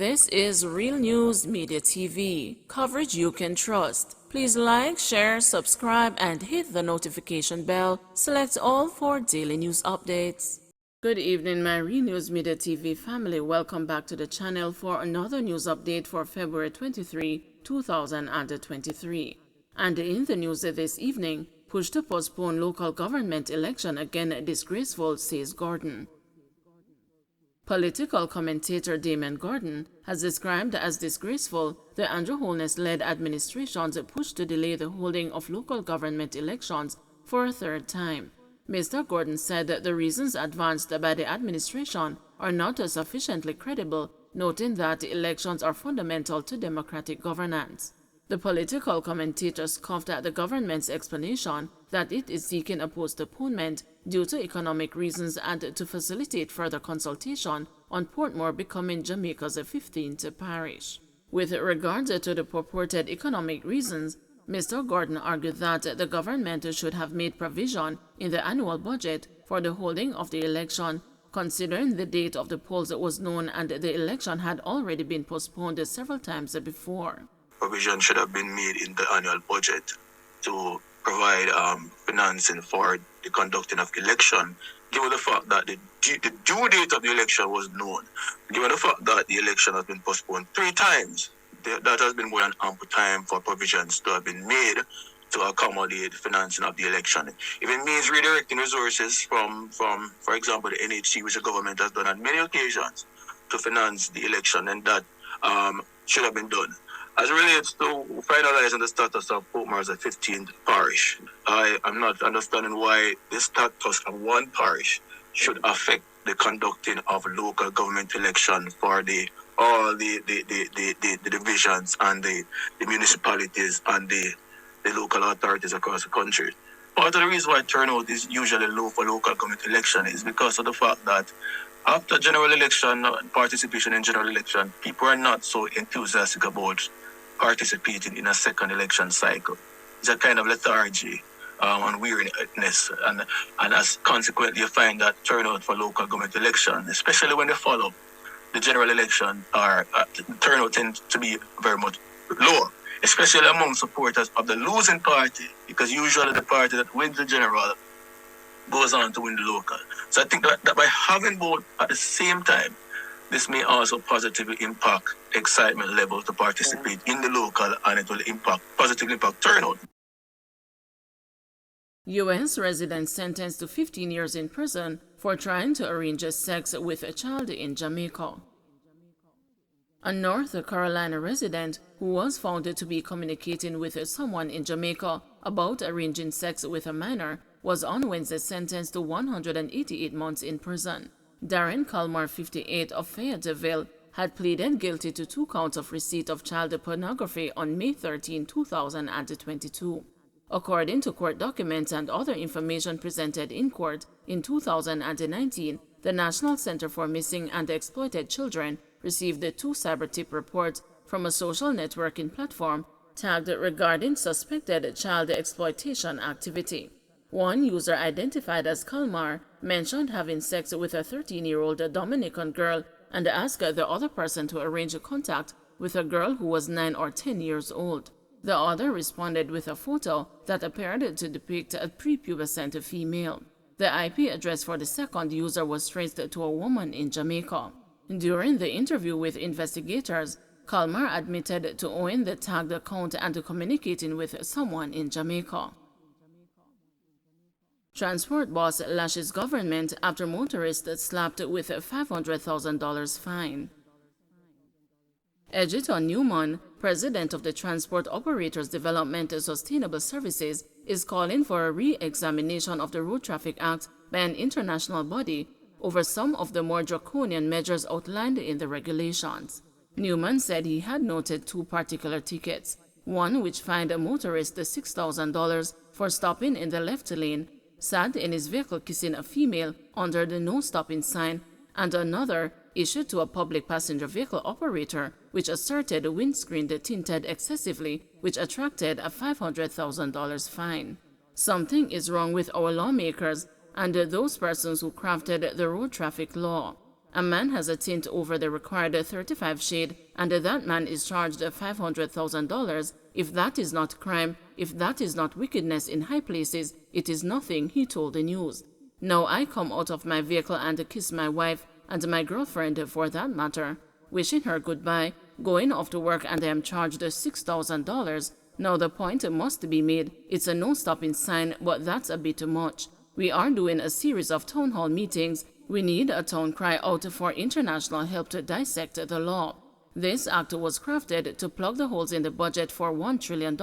This is Real News Media TV, coverage you can trust. Please like, share, subscribe, and hit the notification bell. Select all for daily news updates. Good evening, my Real News Media TV family. Welcome back to the channel for another news update for February 23, 2023. And in the news this evening, push to postpone local government election again disgraceful, says Gordon. Political commentator Damon Gordon has described as disgraceful the Andrew Holness-led administration's push to delay the holding of local government elections for a third time. Mr. Gordon said that the reasons advanced by the administration are not sufficiently credible, noting that elections are fundamental to democratic governance. The political commentator scoffed at the government's explanation that it is seeking a postponement due to economic reasons and to facilitate further consultation on Portmore becoming Jamaica's 15th parish. With regards to the purported economic reasons, Mr. Gordon argued that the government should have made provision in the annual budget for the holding of the election, considering the date of the polls was known and the election had already been postponed several times before. Provision should have been made in the annual budget to provide financing for the conducting of election, given the fact that the due date of the election was known, given the fact that the election has been postponed 3 times. That has been more than ample time for provisions to have been made to accommodate the financing of the election. If it means redirecting resources from for example, the NHC, which the government has done on many occasions to finance the election, and that should have been done. As it relates to finalizing the status of Portmore as a 15th parish, I am not understanding why the status of one parish should affect the conducting of local government election for all the divisions and the municipalities and the local authorities across the country. Part of the reason why turnout is usually low for local government election is because of the fact that after general election, participation in general election, people are not so enthusiastic about participating in a second election cycle. It's a kind of lethargy and weariness, and as consequently you find that turnout for local government election, especially when they follow the general election, turnout tends to be very much lower, especially among supporters of the losing party, because usually the party that wins the general goes on to win the local. So I think that by having both at the same time, this may also positively impact excitement level to participate in the local, and it will positively impact turnout. U.S. resident sentenced to 15 years in prison for trying to arrange sex with a child in Jamaica. A North Carolina resident who was found to be communicating with someone in Jamaica about arranging sex with a minor was on Wednesday sentenced to 188 months in prison. Darren Kalmar, 58, of Fayetteville, had pleaded guilty to 2 counts of receipt of child pornography on May 13, 2022. According to court documents and other information presented in court, in 2019, the National Center for Missing and Exploited Children received 2 cyber tip reports from a social networking platform tagged regarding suspected child exploitation activity. One user identified as Kalmar mentioned having sex with a 13-year-old Dominican girl and asked the other person to arrange a contact with a girl who was 9 or 10 years old. The other responded with a photo that appeared to depict a prepubescent female. The IP address for the second user was traced to a woman in Jamaica. During the interview with investigators, Kalmar admitted to owning the tagged account and to communicating with someone in Jamaica. Transport boss lashes government after motorist slapped with a $500,000 fine. Egerton Newman, president of the Transport Operators Development and Sustainable Services, is calling for a re-examination of the Road Traffic Act by an international body over some of the more draconian measures outlined in the regulations. Newman said he had noted 2 particular tickets, one which fined a motorist $6,000 for stopping in the left lane, sat in his vehicle kissing a female under the no stopping sign, and another issued to a public passenger vehicle operator which asserted the windscreen tinted excessively, which attracted a $500,000 fine. Something is wrong with our lawmakers and those persons who crafted the road traffic law. A man has a tint over the required 35 shade, and that man is charged $500,000. If that is not crime, if that is not wickedness in high places, it is nothing, he told the news. Now I come out of my vehicle and kiss my wife, and my girlfriend for that matter, wishing her goodbye, going off to work, and I am charged $6,000. Now the point must be made, it's a no-stopping sign, but that's a bit much. We are doing a series of town hall meetings. We need a town cry out for international help to dissect the law. This act was crafted to plug the holes in the budget for $1 trillion,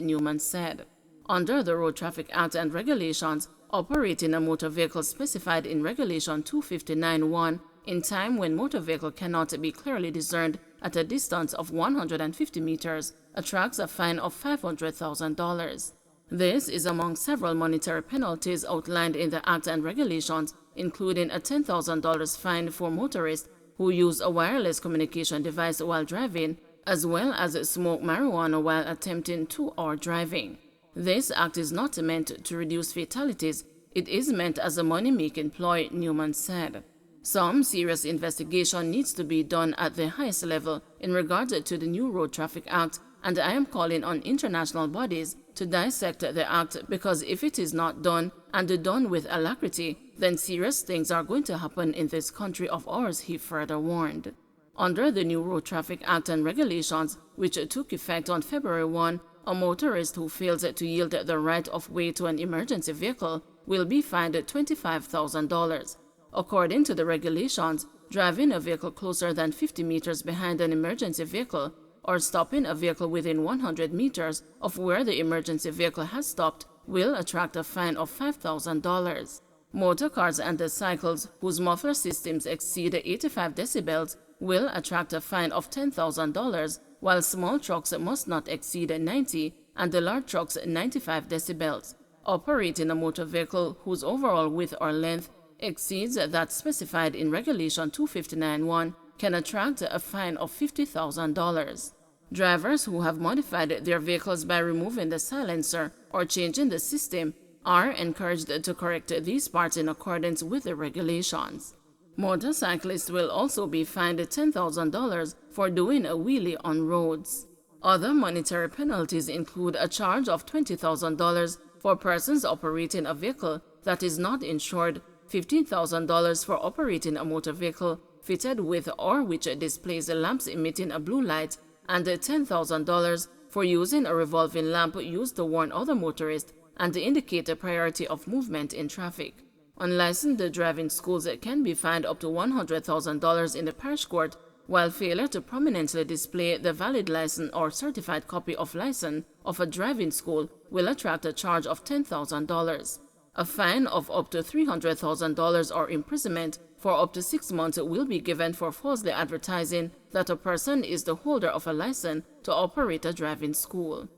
Newman said. Under the Road Traffic Act and regulations, operating a motor vehicle specified in Regulation 259(1) in time when motor vehicle cannot be clearly discerned at a distance of 150 meters attracts a fine of $500,000. This is among several monetary penalties outlined in the Act and regulations, including a $10,000 fine for motorists who use a wireless communication device while driving, as well as smoke marijuana while attempting to or driving. This act is not meant to reduce fatalities, it is meant as a money-making ploy, Newman said. Some serious investigation needs to be done at the highest level in regard to the new Road Traffic Act, and I am calling on international bodies to dissect the act, because if it is not done, and done with alacrity, then serious things are going to happen in this country of ours, he further warned. Under the new Road Traffic Act and regulations, which took effect on February 1, a motorist who fails to yield the right of way to an emergency vehicle will be fined $25,000. According to the regulations, driving a vehicle closer than 50 meters behind an emergency vehicle or stopping a vehicle within 100 meters of where the emergency vehicle has stopped will attract a fine of $5,000. Motor cars and cycles whose muffler systems exceed 85 decibels will attract a fine of $10,000, while small trucks must not exceed 90 and the large trucks 95 decibels. Operating a motor vehicle whose overall width or length exceeds that specified in Regulation 259(1) can attract a fine of $50,000. Drivers who have modified their vehicles by removing the silencer or changing the system are encouraged to correct these parts in accordance with the regulations. Motorcyclists will also be fined $10,000 for doing a wheelie on roads. Other monetary penalties include a charge of $20,000 for persons operating a vehicle that is not insured, $15,000 for operating a motor vehicle fitted with or which displays lamps emitting a blue light, and $10,000 for using a revolving lamp used to warn other motorists and indicate a priority of movement in traffic. Unlicensed driving schools can be fined up to $100,000 in the parish court, while failure to prominently display the valid license or certified copy of license of a driving school will attract a charge of $10,000. A fine of up to $300,000 or imprisonment for up to 6 months will be given for falsely advertising that a person is the holder of a license to operate a driving school.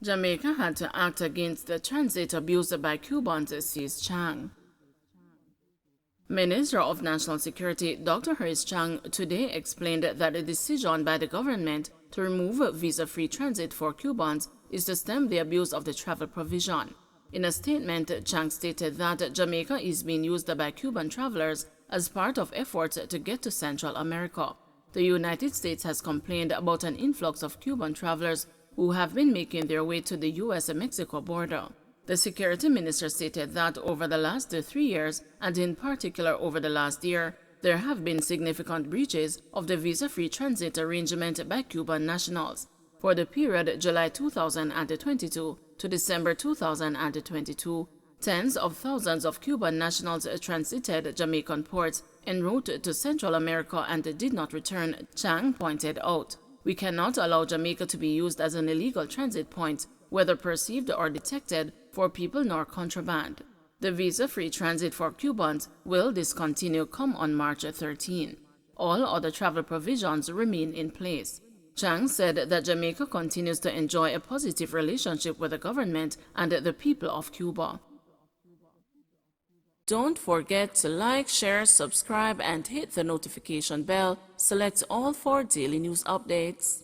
Jamaica had to act against the transit abuse by Cubans, says Chang. Minister of National Security Dr. Harris Chang today explained that the decision by the government to remove visa-free transit for Cubans is to stem the abuse of the travel provision. In a statement, Chang stated that Jamaica is being used by Cuban travelers as part of efforts to get to Central America. The United States has complained about an influx of Cuban travelers who have been making their way to the U.S.-Mexico border. The security minister stated that over the last 3 years, and in particular over the last year, there have been significant breaches of the visa-free transit arrangement by Cuban nationals. For the period July 2022 to December 2022, tens of thousands of Cuban nationals transited Jamaican ports en route to Central America and did not return, Chang pointed out. We cannot allow Jamaica to be used as an illegal transit point, whether perceived or detected, for people nor contraband. The visa-free transit for Cubans will discontinue come on March 13. All other travel provisions remain in place. Chang said that Jamaica continues to enjoy a positive relationship with the government and the people of Cuba. Don't forget to like, share, subscribe, and hit the notification bell. Select all for daily news updates.